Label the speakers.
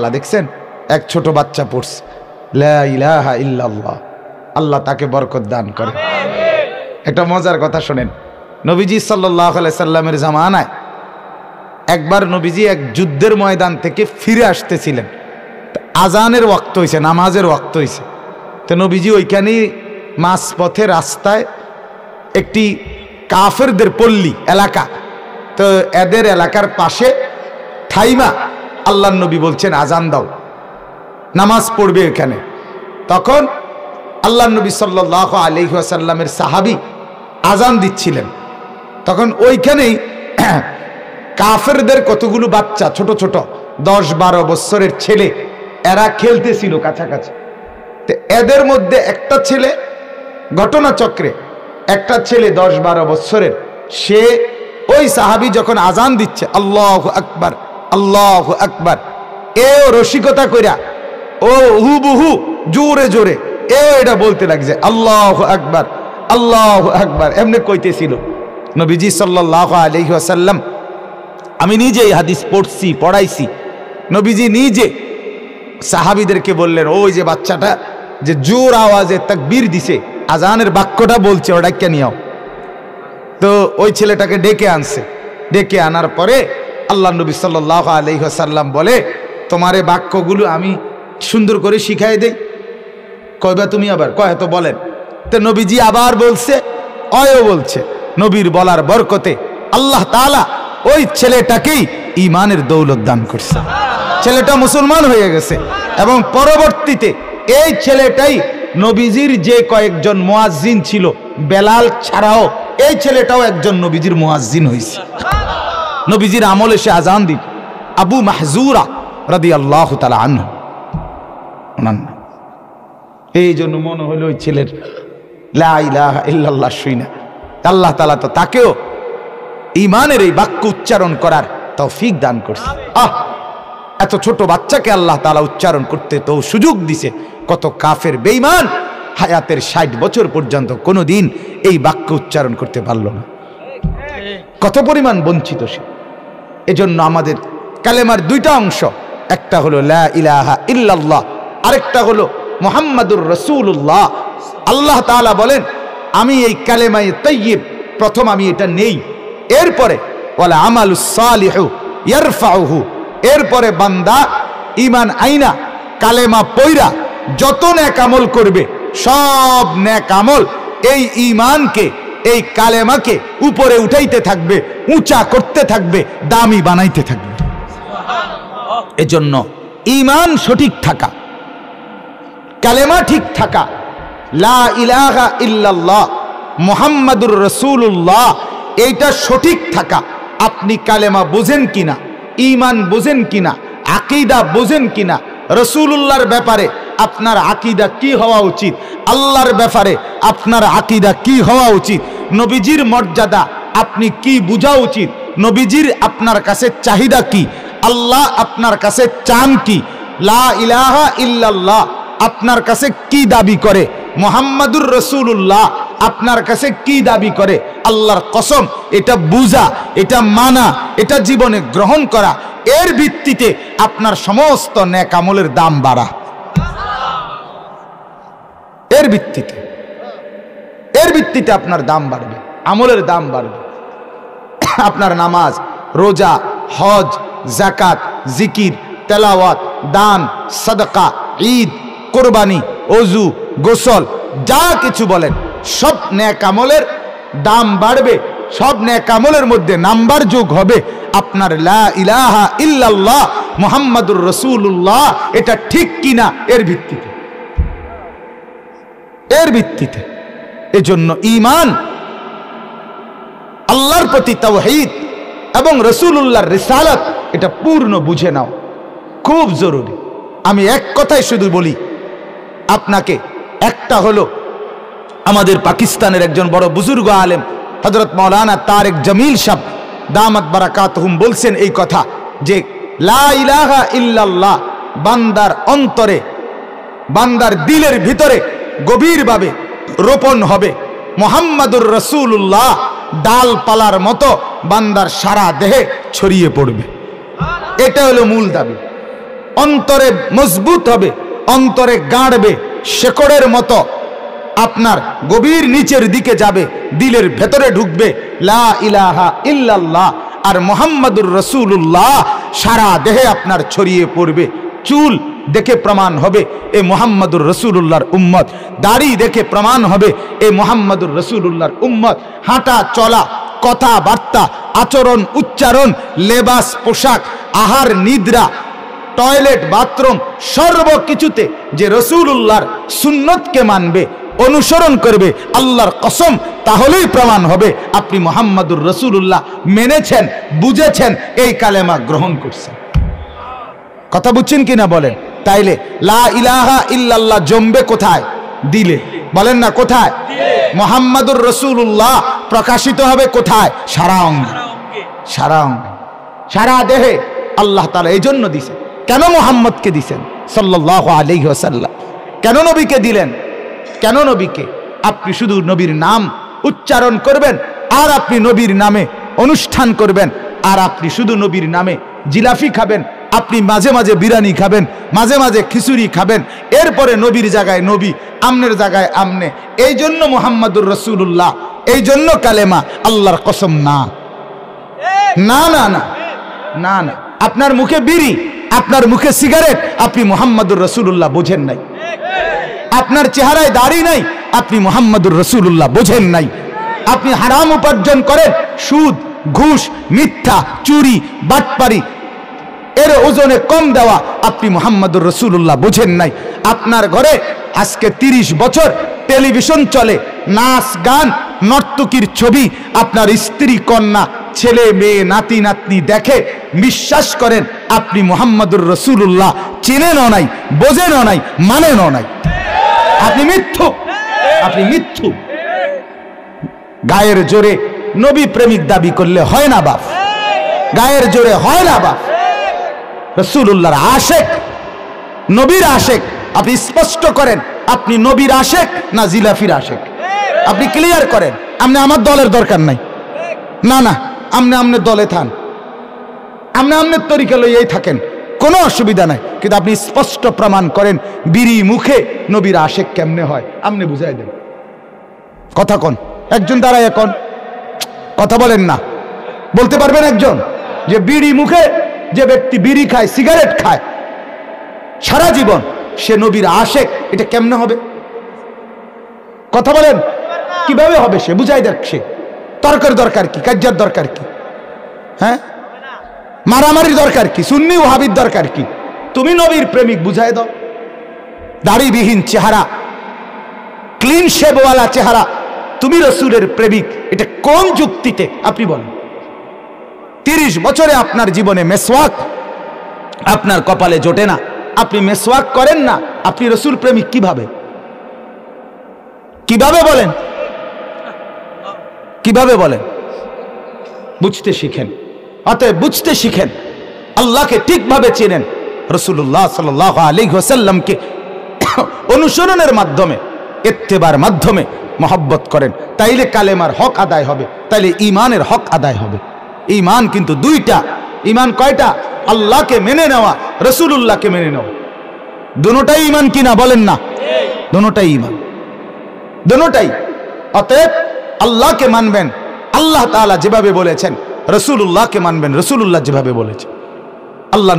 Speaker 1: মাশাআল্লাহ দেখছেন এক ছোট বাচ্চা পড়ছে লা ইলাহা ইল্লাল্লাহ, আল্লাহ তাকে বরকত দান করে। একটা মজার কথা শোনেন, নবীজি সাল্লাল্লাহু আলাইহি সাল্লামের জামানায় একবার নবীজি এক যুদ্ধের ময়দান থেকে ফিরে আসতেছিলেন, আজানের ওয়াক্ত হয়েছে, নামাজের ওয়াক্ত হয়েছে। তো নবীজি ওইখানেই মাঝপথে রাস্তায় একটি কাফেরদের পল্লী এলাকা, তো এদের এলাকার পাশে থাইমা আল্লাহর নবী বলছেন আজান দাও, নামাজ পড়বে এখানে। তখন আল্লাহর নবী সাল্লাল্লাহু আলাইহি ওয়াসাল্লামের সাহাবী আজান দিচ্ছিলেন, তখন ওইখানেই কাফেরদের কতগুলো বাচ্চা ছোট ছোট 10-12 বছরের ছেলে এরা খেলতেছিল কাছাকাছি। তো এদের মধ্যে একটা ছেলে, ঘটনাচক্রে একটা ছেলে 10-12 বছরের, সে ওই সাহাবী যখন আজান দিচ্ছে আল্লাহু আকবার আল্লাহু আকবার, এও রসিকতা কইরা ও হুবহু জোরে জোরে এটা বলতে লাগছে আল্লাহু আকবার আল্লাহু আকবার, এমনি কইতেছিল। নবীজি সাল্লাল্লাহু আলাইহি ওয়াসাল্লাম, আমি নিজে এই হাদিস পড়ছি পড়াইছি, নবীজি নিজে সাহাবীদেরকে বললেন ওই যে বাচ্চাটা যে জোর আওয়াজে তাকবীর দিছে, আজানের বাক্যটা বলছে, ওটা কে নিও। তো ওই ছেলেটাকে ডেকে আনছে, ডেকে আনার পরে আল্লাহ নবী সাল্লাল্লাহু আলাইহি ওয়াসাল্লাম বলে তোমার এই বাক্যগুলো আমি সুন্দর করে শিখাই দেই। কয়বা তুমি আবার কয় তো বলেন। তো নবীজি আবার বলছে, অয়ও বলছে। নবীর বলার বরকতে আল্লাহ তাআলা ওই ছেলেটাকেই ঈমানের দৌলত দান করছে, ছেলেটা মুসলমান হয়ে গেছে। এবং পরবর্তীতে এই ছেলেটাই নবীজির যে কয়েকজন মুয়াজ্জিন ছিল, বেলাল ছাড়াও এই ছেলেটাও একজন নবীজির মুয়াজ্জিন হয়েছে, নবীজির আমলে সে আজান দিত। আবু মাহজুরা রাদিয়াল্লাহু তাআলা আনহু, এই জন্য মনে হলো ওই ছেলের লা ইলাহা ইল্লাল্লাহ শুইনা আল্লাহ তাআলা তো তাকেও ঈমানের এই বাক্য উচ্চারণ করার তৌফিক দান করছে। এত ছোট বাচ্চাকে আল্লাহ তাআলা উচ্চারণ করতে তো সুযোগ দিছে। কত কাফের বেঈমান হায়াতের 60 বছর পর্যন্ত কোনোদিন এই বাক্য উচ্চারণ করতে পারল না, কত পরিমাণ বঞ্চিত সে। এজন্য আমাদের কালেমার দুইটা অংশ, একটা হলো লা ইলাহা ইল্লাল্লাহ, আরেকটা হলো মুহাম্মাদুর রাসূলুল্লাহ। আল্লাহ তাআলা বলেন আমি এই কালেমায়ে তাইয়্যিব প্রথম আমি এটা নেই, এরপরে ওয়ালা আমালুস সালিহু ইয়ারফাউহু, এরপরে বান্দা ঈমান আইনা কালেমা পয়রা যত নেক আমল করবে সব নেক আমল এই ঈমানকে এই কালেমাকে উপরে উঠাইতে থাকবে, উঁচা করতে থাকবে, দামি বানাইতে থাকবে। এজন্য ঈমান সঠিক থাকা, কালেমা ঠিক থাকা, লা ইলাহা ইল্লাল্লাহ মুহাম্মাদুর রাসূলুল্লাহ, এইটা সঠিক থাকা। আপনি কালেমা বোঝেন কিনা, ঈমান বোঝেন কিনা, আকীদা বোঝেন কিনা, রাসূলুল্লাহর ব্যাপারে আপনার আকীদা কি হওয়া উচিত, আল্লাহর ব্যাপারে আপনার আকীদা কি হওয়া উচিত, নবীজির মর্যাদা আপনি কি বুঝা উচিত, নবীজির আপনার কাছে চাহিদা কি, আল্লাহ আপনার কাছে চান কি, লা ইলাহা ইল্লাল্লাহ আপনার কাছে কি দাবি করে, মুহাম্মাদুর রাসূলুল্লাহ আপনার কাছে কি দাবি করে। আল্লাহর কসম, এটা বুঝা, এটা মানা, এটা জীবনে গ্রহণ করা, এর ভিত্তিতে আপনার সমস্ত নেক আমলের দাম বাড়া। এর ভিত্তিতে আপনার দাম বাড়বে, আমলের দাম বাড়বে। আপনার নামাজ, রোজা, হজ, যাকাত, জিকির, তেলাওয়াত, দান, সাদাকা, ঈদ, কোরবানি, ওযু, গোসল, যা কিছু বলেন সব নেক আমলের দাম বাড়বে। সব নেক আমলের মধ্যে নাম্বার যোগ হবে আপনার লা ইলাহা ইল্লাল্লাহ মুহাম্মাদুর রাসূলুল্লাহ, এটা ঠিক কিনা এর ভিত্তিতে। এজন্য ঈমান, আল্লাহর প্রতি তাওহীদ এবং রাসূলুল্লাহর রিসালাত, এটা পূর্ণ বুঝে নাও, খুব জরুরি। আমি এক কথাই শুধু বলি আপনাকে, একটা হলো আমাদের পাকিস্তানের একজন বড় বুজুর্গ আলেম হযরত মাওলানা তারেক জামিল সাহেব দামাত বারাকাতুহুম বলছেন এই কথা যে লা ইলাহা ইল্লাল্লাহ বান্দার অন্তরে, বান্দার দিলের ভিতরে গভীরভাবে রোপণ হবে, মুহাম্মাদুর রাসূলুল্লাহ ডালপালার মতো বান্দার সারা দেহে ছড়িয়ে পড়বে। এটা হলো মূল দাবি। অন্তরে মজবুত হবে, অন্তরে গাঁড়বে, শেকড়ের মতো আপনার গভীর নিচের দিকে যাবে, দিলের ভেতরে ঢুকবে লা ইলাহা ইল্লাল্লাহ আর মুহাম্মাদুর রাসূলুল্লাহ সারা দেহে আপনার ছড়িয়ে পড়বে। চুল দেখে প্রমাণ হবে এ মুহাম্মাদুর রাসূলুল্লাহর উম্মত, দাড়ি দেখে প্রমাণ হবে এ মুহাম্মাদুর রাসূলুল্লাহর উম্মত। হাঁটা চলা, কথাবার্তা, আচরণ, উচ্চারণ, লেবাস, পোশাক, আহার, নিদ্রা, টয়লেট, বাথরুম, সর্বকিছুতে যে রাসূলুল্লাহর সুন্নতকে মানবে, অনুসরণ করবে, আল্লাহর কসম তাহলেই প্রমাণ হবে আপনি মুহাম্মাদুর রাসূলুল্লাহ মেনেছেন, বুঝেছেন, এই কালেমা গ্রহণ করছেন। কথা বুঝছেন কিনা বলেন? তাইলে লা ইলাহা ইল্লাল্লাহ জমবে কোথায়? দিলে। বলেন না কোথায়? মুহাম্মাদুর রাসূলুল্লাহ প্রকাশিত হবে কোথায়? সারা অঙ্গে, সারা অঙ্গে, সারা দেহে। আল্লাহ তাআলা এই জন্য দিছেন। কেন মুহাম্মদকে দিছেন সাল্লাল্লাহু আলাইহি ওয়াসাল্লাম? কেন নবীকে দিলেন? কেন নবীকে? আপনি শুধু নবীর নাম উচ্চারণ করবেন আর আপনি নবীর নামে অনুষ্ঠান করবেন, আর আপনি শুধু নবীর নামে জিলাফি খাবেন, আপনি মাঝে মাঝে বিরিয়ানি খাবেন, মাঝে মাঝে খিচুড়ি খাবেন, এরপরে নবীর জায়গায় নবী, আমনের জায়গায় আমনে। এই জন্য মুহাম্মাদুর রাসূলুল্লাহ, এই জন্য কালেমা। আল্লাহর কসম না, না না না না না। আপনার মুখে বিড়ি, আপনার মুখে সিগারেট, আপনি মুহাম্মাদুর রাসূলুল্লাহ বোঝেন নাই। আপনার চেহারায় দাড়ি নাই, আপনি মুহাম্মাদুর রাসূলুল্লাহ বোঝেন নাই। আপনি হারাম উপার্জন করেন, সুদ, ঘুষ, মিথ্যা, চুরি, বাটপারি, এর ওজনে কম দেওয়া, আপনি মুহাম্মাদুর রাসূলুল্লাহ বোঝেন নাই। আপনার ঘরে আজকে 30 বছর টেলিভিশন চলে, নাচ গান, নর্তকীর ছবি, আপনার স্ত্রী, কন্যা, ছেলে মেয়ে, নাতি নাতনি দেখে, বিশ্বাস করেন আপনি মুহাম্মাদুর রাসূলুল্লাহ চেনেনও নাই, বোঝেনও নাই, মানেনও নাই। আপনি মিথ্যু, আপনি মিথ্যু। গায়ের জোরে নবী প্রেমিক দাবি করলে হয় না বাপ, গায়ের জোরে হয় না বাপ। রাসূলুল্লাহর আশেক, নবীর আশেক। আপনি স্পষ্ট করেন আপনি নবীর আশেক না জিলাফির আশেক, আপনি ক্লিয়ার করেন। আপনি আমার দলের দরকার নাই, না না, আপনি আমনের দলে থান, আপনি আমনের তরিকা লইয়াই থাকেন, কোনো অসুবিধা নাই। কিন্তু আপনি স্পষ্ট প্রমাণ করেন বিড়ি মুখে নবীর আশেক কেমনে হয়, আপনি বুঝাই দেন। কথা কোন একজন দাঁড়ায়, এখন কথা বলেন না, বলতে পারবেন একজন যে বিড়ি মুখে যে ব্যক্তি বিড়ি খায়, সিগারেট খায় সারা জীবন, সে নবীর আশেক, এটা কেমনে হবে? কথা বলেন, কিভাবে হবে? সে বুঝাই দেখ। সে তর্কের দরকার কি? কাজ্জার দরকার কি? হ্যাঁ, মারামারির দরকার কি? সুন্নি ওয়াহাবির দরকার কি? তুমি নবীর প্রেমিক, বুঝাই দাও। দাড়িবিহীন চেহারা, ক্লিন শেভওয়ালা চেহারা, তুমি রাসূলের প্রেমিক, এটা কোন যুক্তিতে? আপনি বলেন। 30 বছরে আপনার জীবনে মেসওয়াক আপনার কপালে জোটে না, আপনি মেসওয়াক করেন না, আপনি রাসূল প্রেমিক কিভাবে? কিভাবে বলেন? কিভাবে বলেন? বুঝতে শিখেন। অতএব বুঝতে শিখেন, আল্লাহকে ঠিকভাবে চেনেন, রাসূলুল্লাহ সাল্লাল্লাহু আলাইহি ওয়াসাল্লামকে অনুসরণের মাধ্যমে, ইত্তেবার মাধ্যমে মহব্বত করেন, তাইলে কালেমার হক আদায় হবে, তাইলে ঈমানের হক আদায় হবে। ঈমান কিন্তু দুইটা। ঈমান কয়টা? আল্লাহকে মেনে নেওয়া, রাসূলুল্লাহকে মেনে নেওয়া। দুটোটাই ঈমান কিনা বলেন না? দুটোটাই ঈমান, দুটোটাই। অতএব আল্লাহকে মানবেন আল্লাহ তাআলা যেভাবে বলেছেন, রাসূলুল্লাহকে মানবেন রাসূলুল্লাহ যেভাবে বলেছেন। আল্লাহ